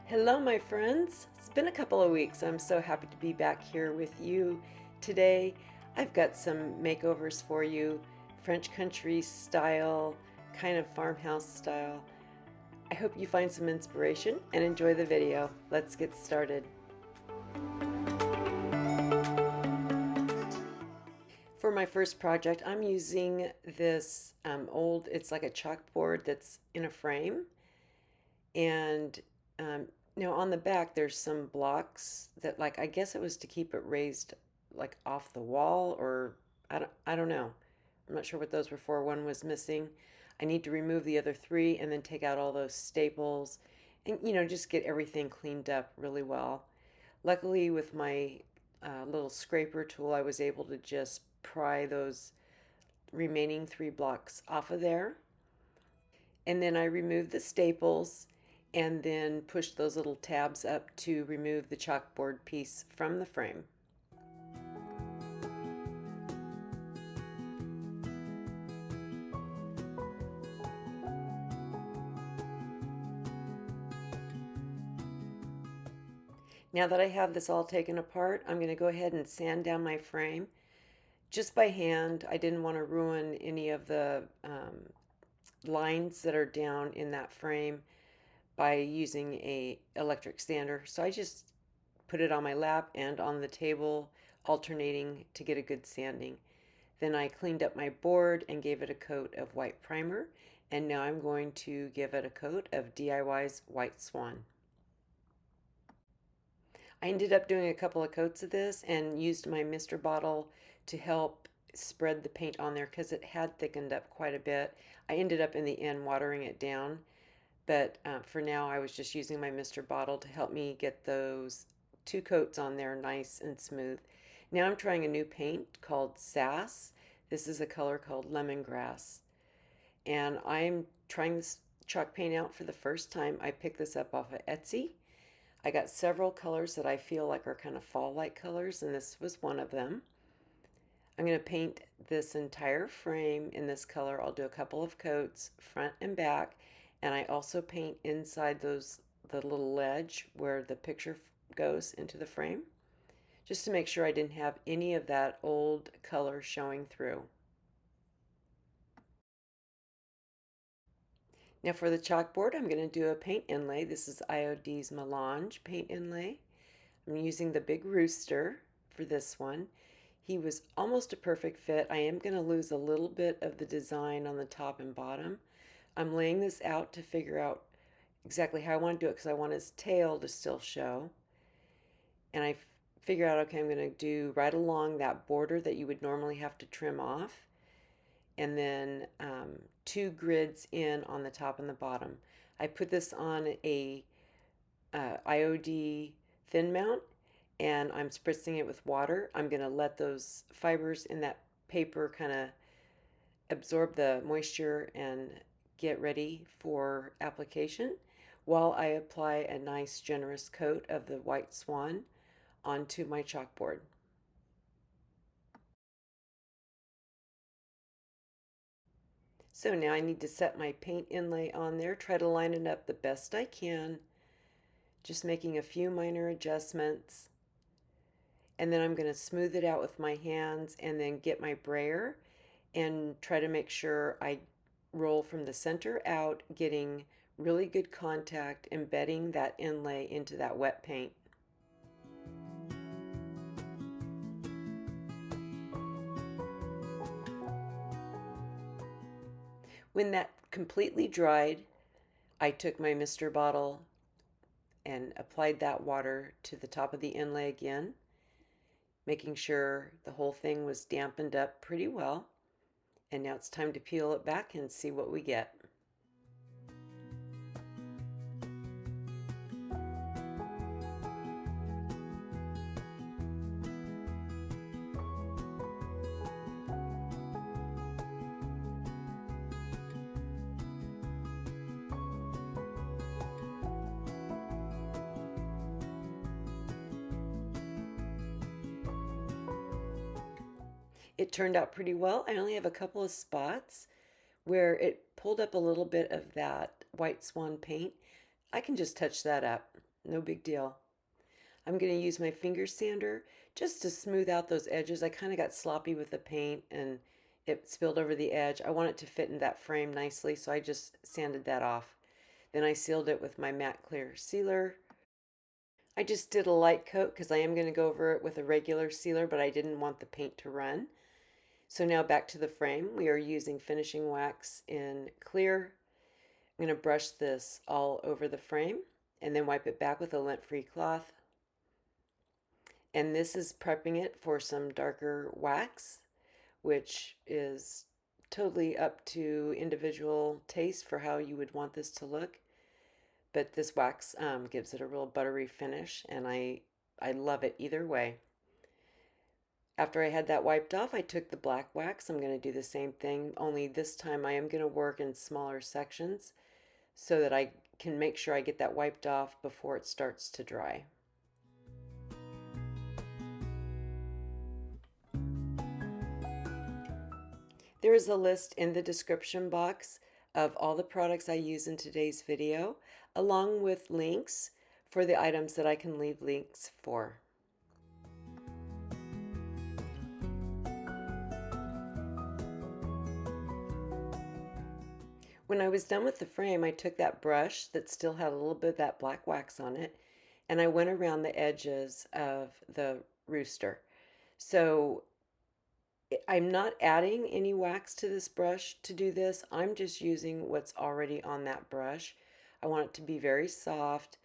Hello, my friends. It's been a couple of weeks. I'm so happy to be back here with you today. I've got some makeovers for you, French country style, kind of farmhouse style. I hope you find some inspiration and enjoy the video. Let's get started. For my first project, I'm using this it's like a chalkboard that's in a frame. And now on the back, there's some blocks that, like, I guess it was to keep it raised, like off the wall, or I don't know. I'm not sure what those were for. One was missing. I need to remove the other three and then take out all those staples and, just get everything cleaned up really well. Luckily, with my little scraper tool, I was able to just pry those remaining three blocks off of there. And then I removed the staples and then pushed those little tabs up to remove the chalkboard piece from the frame. Now that I have this all taken apart, I'm going to go ahead and sand down my frame just by hand. I didn't want to ruin any of the lines that are down in that frame by using a electric sander. So I just put it on my lap and on the table, alternating to get a good sanding. Then I cleaned up my board and gave it a coat of white primer, and now I'm going to give it a coat of DIY's White Swan. I ended up doing a couple of coats of this and used my mister bottle to help spread the paint on there because it had thickened up quite a bit. I ended up in the end watering it down, but for now I was just using my mister bottle to help me get those two coats on there nice and smooth. Now I'm trying a new paint called Sass. This is a color called Lemongrass. And I'm trying this chalk paint out for the first time. I picked this up off of Etsy. I got several colors that I feel like are kind of fall-like colors, and this was one of them. I'm going to paint this entire frame in this color. I'll do a couple of coats, front and back, and I also paint inside the little ledge where the picture goes into the frame, just to make sure I didn't have any of that old color showing through. Now for the chalkboard, I'm going to do a paint inlay. This is IOD's Melange paint inlay. I'm using the big Rooster for this one. He was almost a perfect fit. I am going to lose a little bit of the design on the top and bottom. I'm laying this out to figure out exactly how I want to do it because I want his tail to still show. And I figure out, okay, I'm going to do right along that border that you would normally have to trim off, and then two grids in on the top and the bottom. I put this on a IOD thin mount, and I'm spritzing it with water. I'm going to let those fibers in that paper kind of absorb the moisture and get ready for application while I apply a nice generous coat of the White Swan onto my chalkboard. So now I need to set my paint inlay on there, try to line it up the best I can, just making a few minor adjustments. And then I'm going to smooth it out with my hands and then get my brayer and try to make sure I roll from the center out, getting really good contact, embedding that inlay into that wet paint. When that completely dried, I took my mister bottle and applied that water to the top of the inlay again, making sure the whole thing was dampened up pretty well. And now it's time to peel it back and see what we get. It turned out pretty well. I only have a couple of spots where it pulled up a little bit of that white Swan paint, I can just touch that up. No big deal. I'm going to use my finger sander just to smooth out those edges. I kind of got sloppy with the paint and it spilled over the edge. I want it to fit in that frame nicely, so I just sanded that off. Then I sealed it with my matte clear sealer. I just did a light coat because I am going to go over it with a regular sealer, but I didn't want the paint to run. So now back to the frame. We are using finishing wax in clear. I'm going to brush this all over the frame and then wipe it back with a lint-free cloth. And this is prepping it for some darker wax, which is totally up to individual taste for how you would want this to look. But this wax gives it a real buttery finish, and I love it either way. After I had that wiped off, I took the black wax. I'm going to do the same thing, only this time I am going to work in smaller sections so that I can make sure I get that wiped off before it starts to dry. There is a list in the description box of all the products I use in today's video, along with links for the items that I can leave links for. When I was done with the frame, I took that brush that still had a little bit of that black wax on it, and I went around the edges of the rooster. So I'm not adding any wax to this brush to do this. I'm just using what's already on that brush. I want it to be very soft,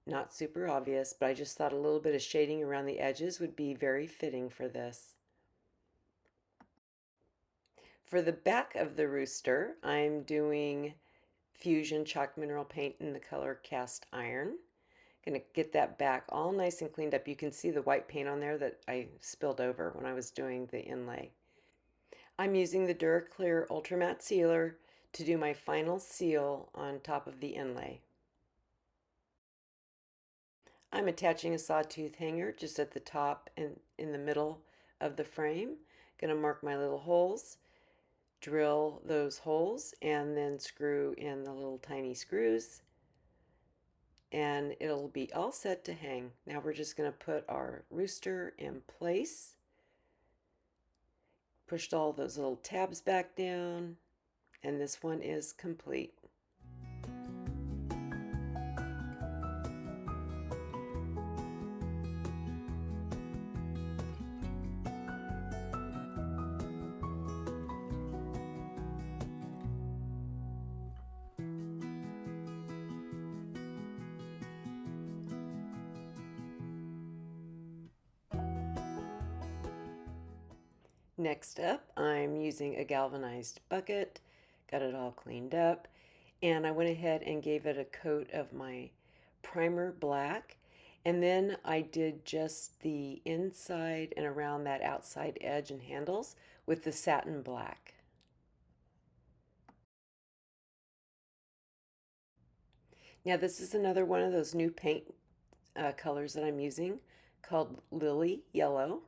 not super obvious, but I just thought a little bit of shading around the edges would be very fitting for this. For the back of the rooster, I'm doing Fusion Chalk Mineral Paint in the color Cast Iron. Gonna get that back all nice and cleaned up. You can see the white paint on there that I spilled over when I was doing the inlay. I'm using the DuraClear Ultra Matte Sealer to do my final seal on top of the inlay. I'm attaching a sawtooth hanger just at the top and in the middle of the frame. Gonna mark my little holes, drill those holes, and then screw in the little tiny screws, and it'll be all set to hang. Now we're just gonna put our rooster in place. Pushed all those little tabs back down, and this one is complete. Next up, I'm using a galvanized bucket, got it all cleaned up, and I went ahead and gave it a coat of my primer black, and then I did just the inside and around that outside edge and handles with the satin black. Now this is another one of those new paint colors that I'm using called Lily Yellow.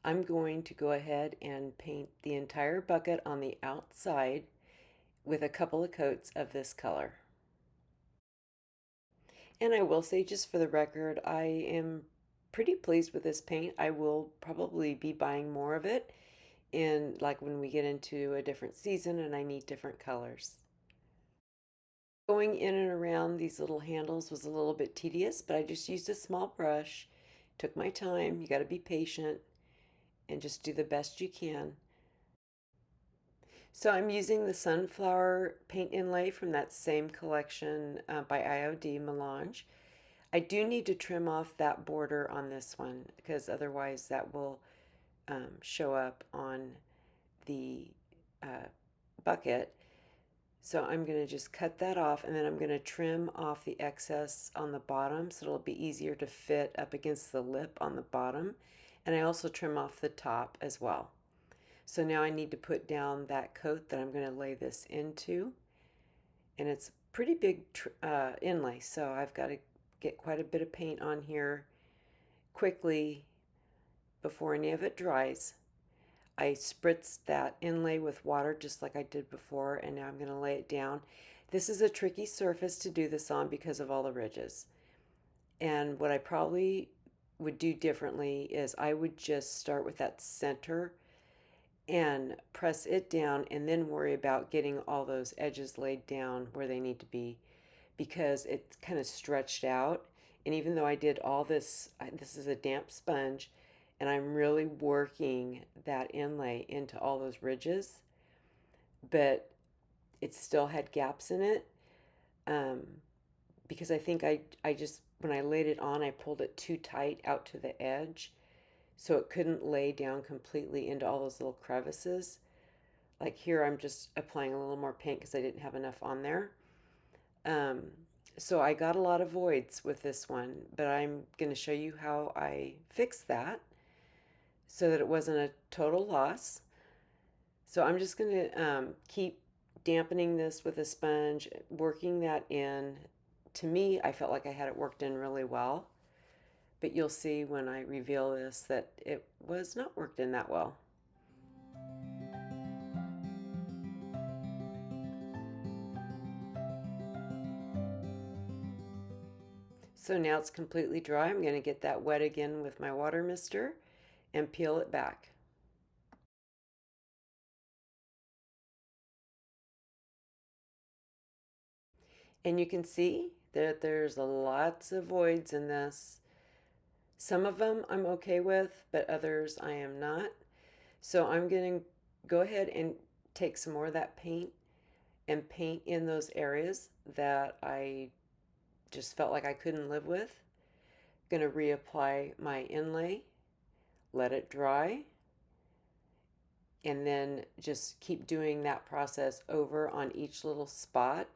I'm going to go ahead and paint the entire bucket on the outside with a couple of coats of this color. And I will say, just for the record, I am pretty pleased with this paint. I will probably be buying more of it in like when we get into a different season and I need different colors. Going in and around these little handles was a little bit tedious, but I just used a small brush, took my time. You got to be patient and just do the best you can. So I'm using the sunflower paint inlay from that same collection by IOD Melange. I do need to trim off that border on this one because otherwise that will show up on the bucket. So I'm going to just cut that off, and then I'm going to trim off the excess on the bottom so it'll be easier to fit up against the lip on the bottom. And I also trim off the top as well. So now I need to put down that coat that I'm going to lay this into. And it's pretty big inlay, so I've got to get quite a bit of paint on here quickly before any of it dries. I spritzed that inlay with water just like I did before, and now I'm going to lay it down. This is a tricky surface to do this on because of all the ridges. And what I probably would do differently is I would just start with that center and press it down and then worry about getting all those edges laid down where they need to be, because it's kind of stretched out. And even though I did all this, this is a damp sponge, and I'm really working that inlay into all those ridges, but it still had gaps in it, um, because I think I just, when I laid it on, I pulled it too tight out to the edge, so it couldn't lay down completely into all those little crevices. Like here, I'm just applying a little more paint because I didn't have enough on there. Um, so I got a lot of voids with this one, but I'm going to show you how I fixed that so that it wasn't a total loss. So I'm just going to keep dampening this with a sponge, working that in. To me, I felt like I had it worked in really well, but you'll see when I reveal this that it was not worked in that well. So now it's completely dry. I'm going to get that wet again with my water mister and peel it back. And you can see that there's lots of voids in this. Some of them I'm okay with, but others I am not. So I'm going to go ahead and take some more of that paint and paint in those areas that I just felt like I couldn't live with. Going to reapply my inlay, let it dry, and then just keep doing that process over on each little spot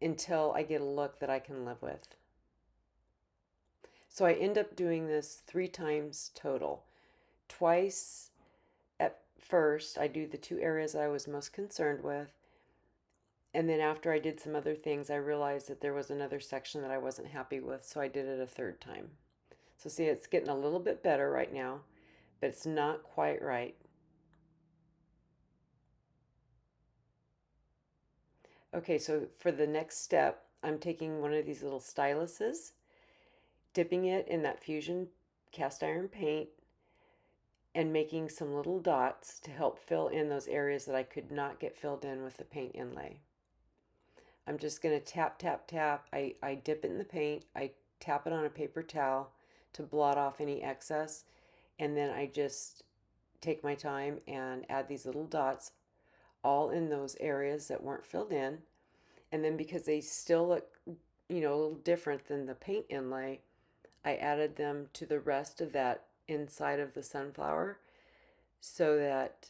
until I get a look that I can live with. So I end up doing this 3 times total. Twice at first, I do the 2 areas I was most concerned with. And then after I did some other things, I realized that there was another section that I wasn't happy with, so I did it a 3rd time. So see, it's getting a little bit better right now, but it's not quite right. Okay, so for the next step, I'm taking one of these little styluses, dipping it in that Fusion cast iron paint, and making some little dots to help fill in those areas that I could not get filled in with the paint inlay. I'm just going to tap, tap, tap. I dip it in the paint. I tap it on a paper towel to blot off any excess. And then I just take my time and add these little dots all in those areas that weren't filled in. And then because they still look, you know, a little different than the paint inlay, I added them to the rest of that inside of the sunflower so that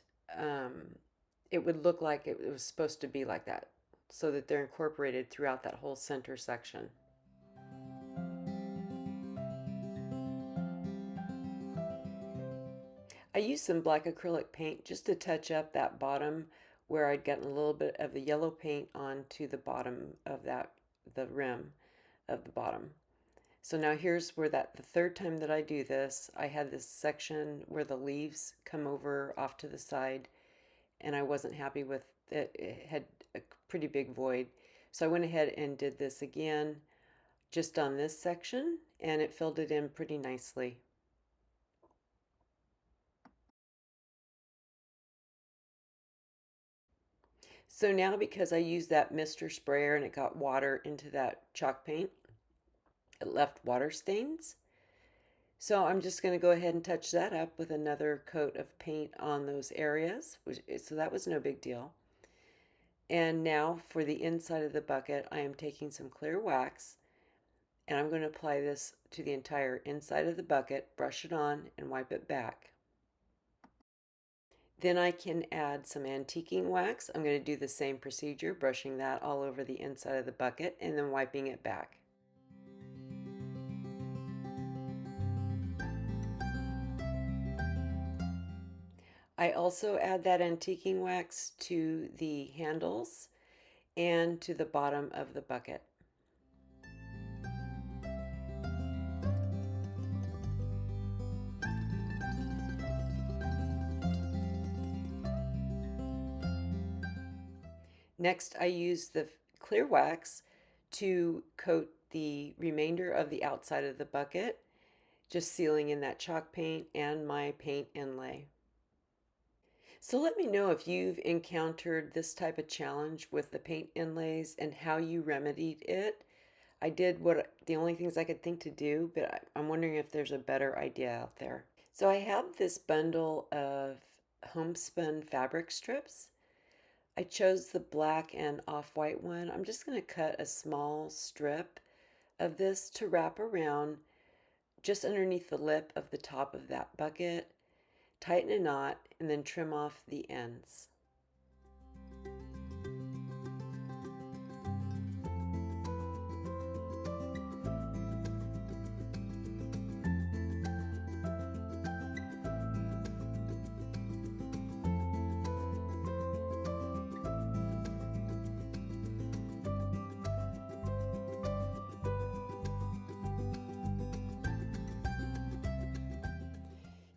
it would look like it was supposed to be like that, so that they're incorporated throughout that whole center section. I used some black acrylic paint just to touch up that bottom where I'd gotten a little bit of the yellow paint onto the bottom of that, the rim of the bottom. So now here's where the 3rd time that I do this, I had this section where the leaves come over off to the side, and I wasn't happy with it. It had a pretty big void. So I went ahead and did this again just on this section, and it filled it in pretty nicely. So now, because I used that mister sprayer and it got water into that chalk paint, it left water stains. So I'm just going to go ahead and touch that up with another coat of paint on those areas, so that was no big deal. And now for the inside of the bucket, I am taking some clear wax, and I'm going to apply this to the entire inside of the bucket, brush it on, and wipe it back. Then I can add some antiquing wax. I'm going to do the same procedure, brushing that all over the inside of the bucket and then wiping it back. I also add that antiquing wax to the handles and to the bottom of the bucket. Next, I used the clear wax to coat the remainder of the outside of the bucket, just sealing in that chalk paint and my paint inlay. So let me know if you've encountered this type of challenge with the paint inlays and how you remedied it. I did what the only things I could think to do, but I'm wondering if there's a better idea out there. So I have this bundle of homespun fabric strips. I chose the black and off-white one. I'm just going to cut a small strip of this to wrap around just underneath the lip of the top of that bucket, tighten a knot, and then trim off the ends.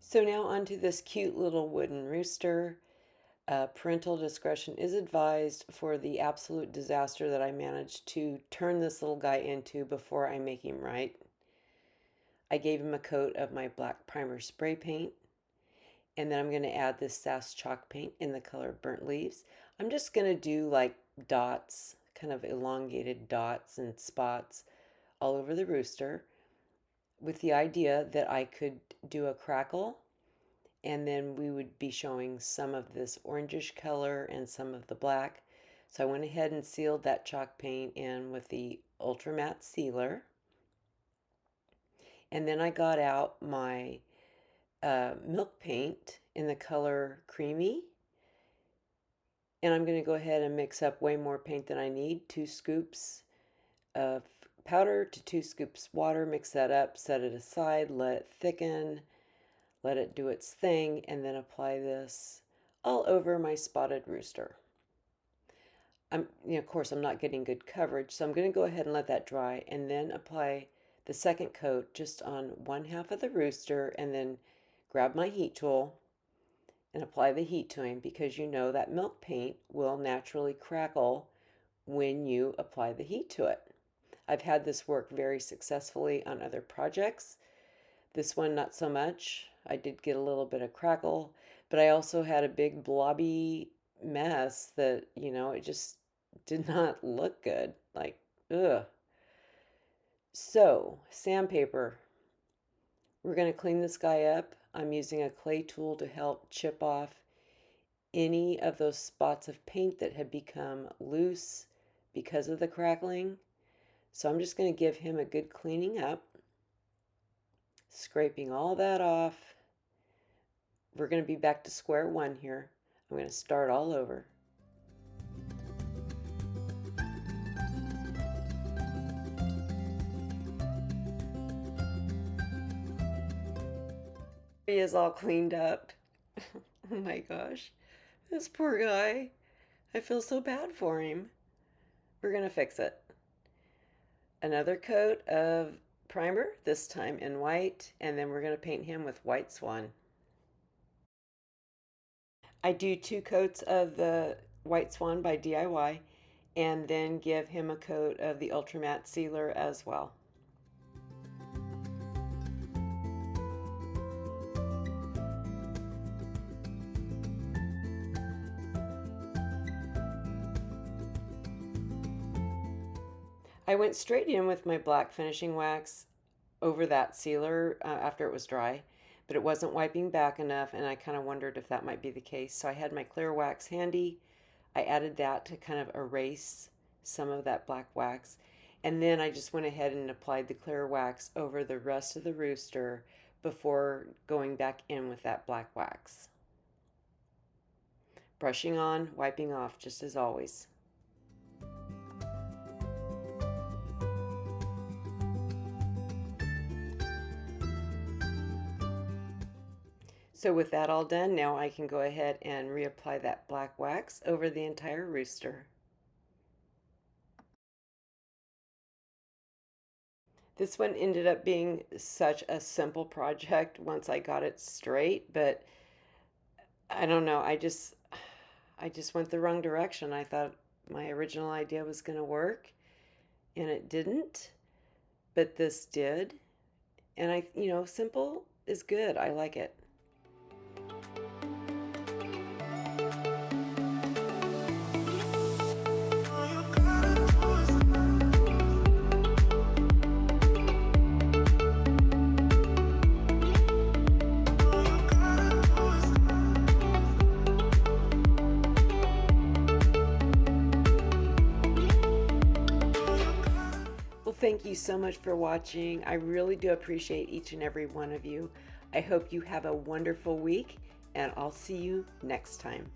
So now onto this cute little wooden rooster. Parental discretion is advised for the absolute disaster that I managed to turn this little guy into before I make him right. I gave him a coat of my black primer spray paint, and then I'm going to add this Sass chalk paint in the color Burnt Leaves. I'm just going to do like dots, kind of elongated dots and spots all over the rooster with the idea that I could do a crackle, and then we would be showing some of this orangish color and some of the black. So I went ahead and sealed that chalk paint in with the ultra matte sealer. And then I got out my milk paint in the color Creamy. And I'm going to go ahead and mix up way more paint than I need. 2 scoops of powder to 2 scoops water. Mix that up, set it aside, let it thicken, let it do its thing, and then apply this all over my spotted rooster. Of course, I'm not getting good coverage, so I'm going to go ahead and let that dry and then apply the second coat just on one half of the rooster, and then grab my heat tool and apply the heat to him, because you know that milk paint will naturally crackle when you apply the heat to it. I've had this work very successfully on other projects. This one, not so much. I did get a little bit of crackle, but I also had a big blobby mess that, it just did not look good. Like, ugh. So, sandpaper. We're going to clean this guy up. I'm using a clay tool to help chip off any of those spots of paint that had become loose because of the crackling. So I'm just going to give him a good cleaning up, scraping all that off. We're going to be back to square one here. I'm going to start all over. He is all cleaned up. Oh my gosh. This poor guy. I feel so bad for him. We're going to fix it. Another coat of primer, this time in white, and then we're going to paint him with white Swan. I do 2 coats of the white Swan by DIY, and then give him a coat of the ultra matte sealer as well. I went straight in with my black finishing wax over that sealer after it was dry, but it wasn't wiping back enough, and I kind of wondered if that might be the case. So I had my clear wax handy. I added that to kind of erase some of that black wax, and then I just went ahead and applied the clear wax over the rest of the rooster before going back in with that black wax. Brushing on, wiping off, just as always. So with that all done, now I can go ahead and reapply that black wax over the entire rooster. This one ended up being such a simple project once I got it straight, but I don't know, I just went the wrong direction. I thought my original idea was going to work, and it didn't, but this did. And simple is good. I like it. Well, thank you so much for watching. I really do appreciate each and every one of you. I hope you have a wonderful week, and I'll see you next time.